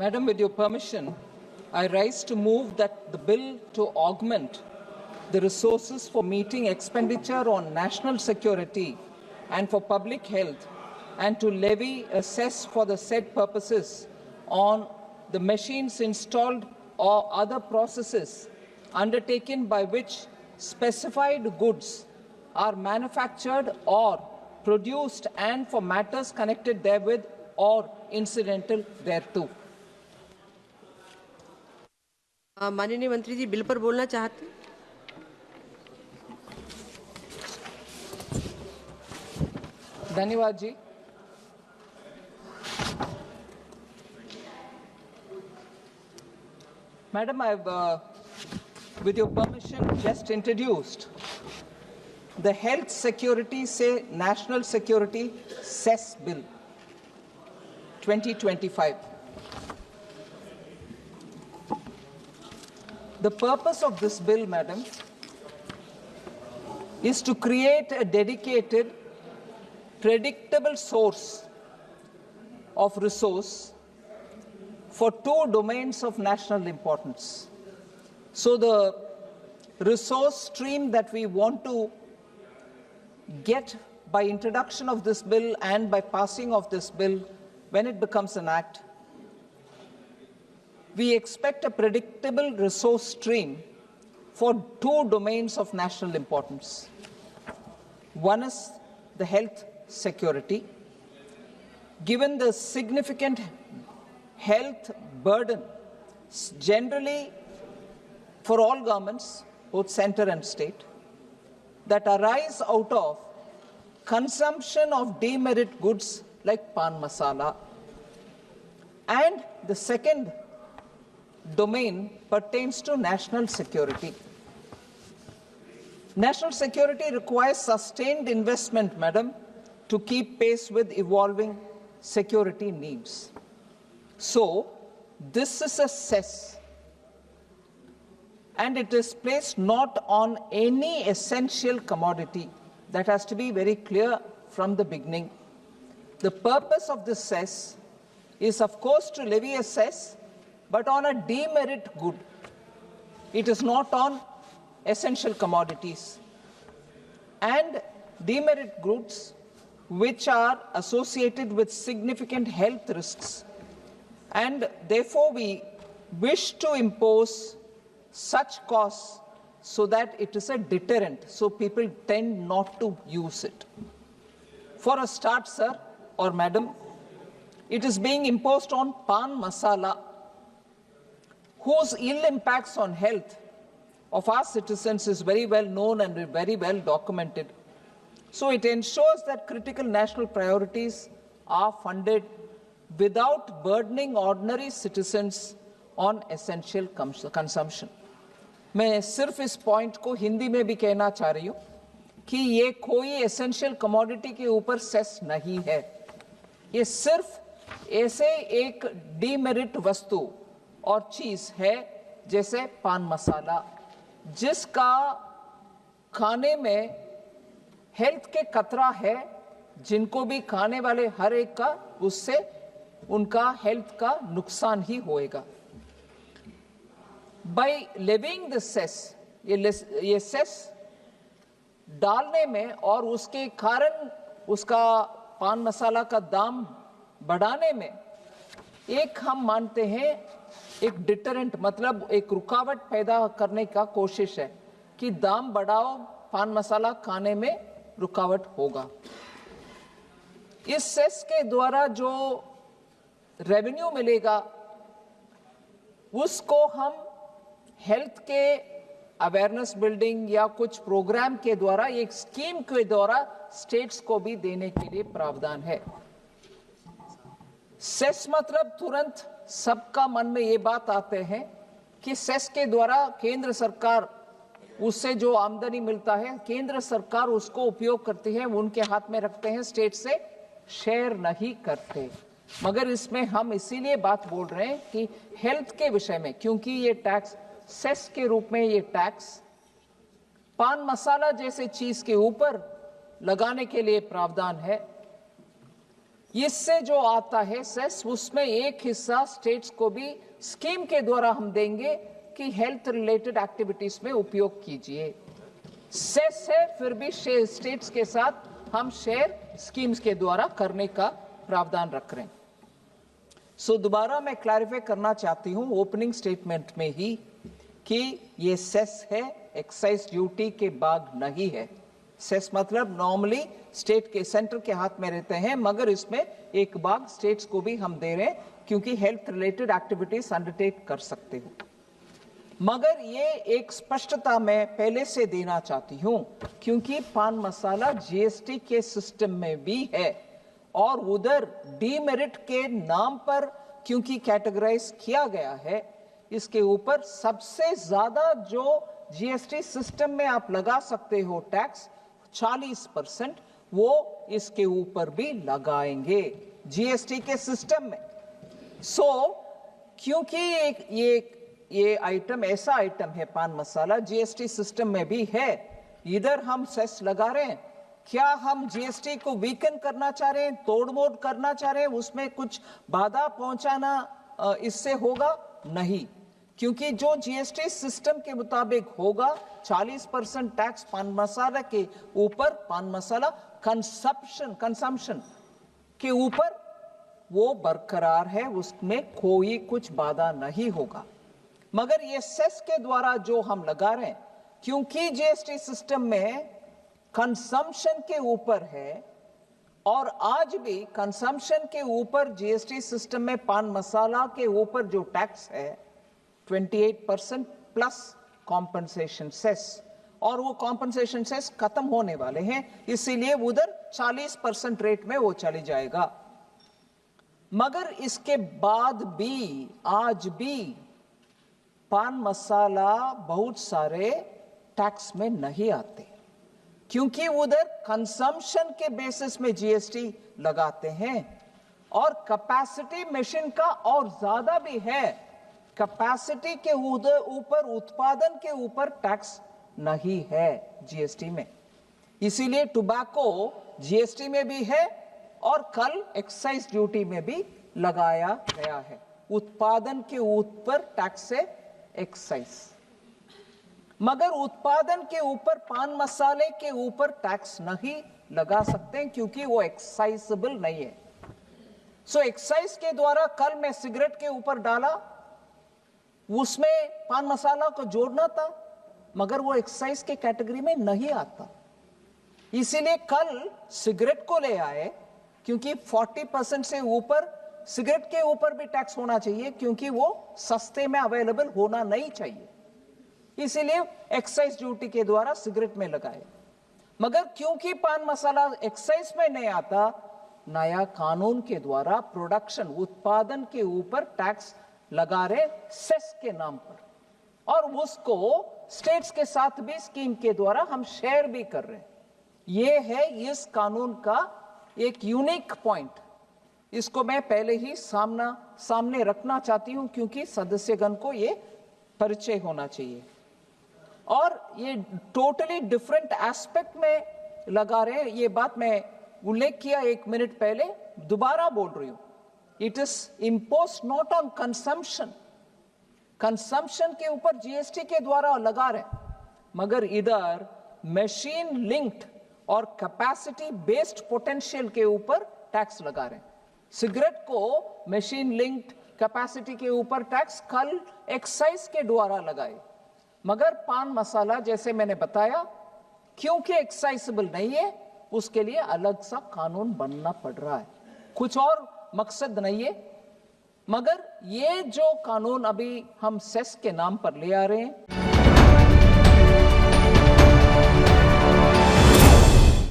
Madam, with your permission, I rise to move that the bill to augment the resources for meeting expenditure on national security and for public health and to levy a cess for the said purposes on the machines installed or other processes undertaken by which specified goods are manufactured or produced and for matters connected therewith or incidental thereto. माननीय मंत्री जी bill पर बोलना चाहते हैं? धन्यवाद जी। Madam, I've, with your permission, just introduced the Health Security, say National Security Cess Bill 2025. The purpose of this bill, Madam, is to create a dedicated, predictable source of resource for two domains of national importance. So the resource stream that we want to get by introduction of this bill and by passing of this bill, when it becomes an act, we expect a predictable resource stream for two domains of national importance. One is the health security. Given the significant health burden generally for all governments, both center and state, that arise out of consumption of demerit goods like pan masala. And the second domain pertains to national security. National security requires sustained investment, Madam, to keep pace with evolving security needs. So, this is a cess, and it is placed not on any essential commodity. That has to be very clear from the beginning. The purpose of this cess is, of course, to levy a cess, but on a demerit good. It is not on essential commodities. And demerit goods which are associated with significant health risks. And therefore, we wish to impose such costs so that it is a deterrent, so people tend not to use it. For a start, sir or madam, it is being imposed on pan masala, whose ill impacts on health of our citizens is very well known and very well documented. So it ensures that critical national priorities are funded without burdening ordinary citizens on essential consumption. मैं सिर्फ इस point को हिंदी में भी कहना चाह रही हूँ कि ये कोई एसेंशियल कमोडिटी के ऊपर सेस नहीं है। ये सिर्फ ऐसे एक डीमेरिट वस्तु और चीज है जैसे पान मसाला, जिसका खाने में हेल्थ के खतरा है, जिनको भी खाने वाले हर एक का उससे उनका हेल्थ का नुकसान ही होएगा। By levying the cess, ये सेस डालने में और उसके कारण उसका पान मसाला का दाम बढ़ाने में एक हम मानते हैं एक डिटरेंट, मतलब एक रुकावट पैदा करने का कोशिश है कि दाम बढ़ाओ, पान मसाला खाने में रुकावट होगा। इस सेस के द्वारा जो रेवेन्यू मिलेगा उसको हम हेल्थ के अवेयरनेस बिल्डिंग या कुछ प्रोग्राम के द्वारा, एक स्कीम के द्वारा स्टेट्स को भी देने के लिए प्रावधान है। सेस मतलब तुरंत सबका मन में ये बात आते हैं कि सेस के द्वारा केंद्र सरकार, उससे जो आमदनी मिलता है केंद्र सरकार उसको उपयोग करती है, उनके हाथ में रखते हैं, स्टेट से शेयर नहीं करते। मगर इसमें हम इसीलिए बात बोल रहे हैं कि हेल्थ के विषय में, क्योंकि ये टैक्स सेस के रूप में ये टैक्स पान मसाला जैसे चीज के ऊपर लगाने के लिए प्रावधान है, इससे जो आता है सेस, उसमें एक हिस्सा स्टेट्स को भी स्कीम के द्वारा हम देंगे कि हेल्थ रिलेटेड एक्टिविटीज में उपयोग कीजिए। सेस है, फिर भी स्टेट्स के साथ हम शेयर स्कीम्स के द्वारा करने का प्रावधान रख रहे हैं। सो दोबारा मैं क्लैरिफाई करना चाहती हूं ओपनिंग स्टेटमेंट में ही कि ये सेस है, एक्साइज ड्यूटी के बाद नहीं है। सेस मतलब नॉर्मली स्टेट के सेंटर के हाथ में रहते हैं, मगर इसमें एक भाग स्टेट्स को भी हम दे रहे हैं क्योंकि हेल्थ रिलेटेड एक्टिविटीज अंडरटेक कर सकते हो। मगर ये एक स्पष्टता मैं पहले से देना चाहती हूं क्योंकि पान मसाला जीएसटी के सिस्टम में भी है और उधर डीमेरिट के नाम पर क्योंकि कैटेगराइज किया गया है, इसके ऊपर सबसे ज्यादा जो जीएसटी सिस्टम में आप लगा सकते हो टैक्स 40%, वो इसके ऊपर भी लगाएंगे जीएसटी के सिस्टम में। क्योंकि ये आइटम ऐसा आइटम है, पान मसाला जीएसटी सिस्टम में भी है, इधर हम सेस लगा रहे हैं। क्या हम जीएसटी को वीकन करना चाह रहे हैं, तोड़मोड़ करना चाह रहे हैं, उसमें कुछ बाधा पहुंचाना इससे होगा? नहीं, क्योंकि जो जीएसटी सिस्टम के मुताबिक होगा 40% टैक्स पान मसाला के ऊपर, पान मसाला कंजम्पशन के ऊपर वो बरकरार है, उसमें कोई कुछ बाधा नहीं होगा। मगर ये सेस के द्वारा जो हम लगा रहे हैं, क्योंकि जीएसटी सिस्टम में कंजम्पशन के ऊपर है और आज भी कंजम्पशन के ऊपर जीएसटी सिस्टम में पान मसाला के ऊपर जो टैक्स है 28% प्लस कॉम्पनसेशन सेस, और वो कॉम्पनसेशन सेस खत्म होने वाले हैं, इसीलिए उधर 40% रेट में वो चली जाएगा। मगर इसके बाद भी आज भी पान मसाला बहुत सारे टैक्स में नहीं आते क्योंकि उधर कंजम्पशन के बेसिस में जीएसटी लगाते हैं और कैपेसिटी मशीन का और ज्यादा भी है, कैपेसिटी के ऊपर, उत्पादन के ऊपर टैक्स नहीं है जीएसटी में। इसीलिए टोबैको जीएसटी में भी है और कल एक्साइज ड्यूटी में भी लगाया गया है। उत्पादन के ऊपर टैक्स है एक्साइज, मगर उत्पादन के ऊपर पान मसाले के ऊपर टैक्स नहीं लगा सकते क्योंकि वो एक्साइजेबल नहीं है। सो एक्साइज के द्वारा कल मैं सिगरेट के ऊपर डाला, उसमें पान मसाला को जोड़ना था, मगर वो एक्साइज के कैटेगरी में नहीं आता, इसीलिए कल सिगरेट को ले आए क्योंकि 40% से ऊपर सिगरेट के ऊपर भी टैक्स होना चाहिए क्योंकि वो सस्ते में अवेलेबल होना नहीं चाहिए, इसीलिए एक्साइज ड्यूटी के द्वारा सिगरेट में लगाए। मगर क्योंकि पान मसाला एक्साइज में नहीं आता, नया कानून के द्वारा प्रोडक्शन, उत्पादन के ऊपर टैक्स लगा रहे सेस के नाम पर, और उसको स्टेट्स के साथ भी स्कीम के द्वारा हम शेयर भी कर रहे हैं। ये है इस कानून का एक यूनिक पॉइंट, इसको मैं पहले ही सामने रखना चाहती हूं क्योंकि सदस्यगण को ये परिचय होना चाहिए। और ये टोटली डिफरेंट एस्पेक्ट में लगा रहे हैं, ये बात मैं उल्लेख किया 1 मिनट पहले, दोबारा बोल रही हूं। It is impose not on consumption, consumption के ऊपर जीएसटी के द्वारा लगा रहे, मगर इधर मशीन लिंक्ड और कैपेसिटी बेस्ड पोटेंशियल के ऊपर टैक्स लगा रहे हैं। सिगरेट को मशीन लिंक्ड कैपेसिटी के ऊपर टैक्स कल एक्साइज के द्वारा लगाए, मगर पान मसाला जैसे मैंने बताया क्योंकि एक्साइजेबल नहीं है, उसके लिए अलग सा कानून बनना पड़ रहा है। कुछ और मकसद नहीं है, मगर ये जो कानून अभी हम सेस के नाम पर ले आ रहे हैं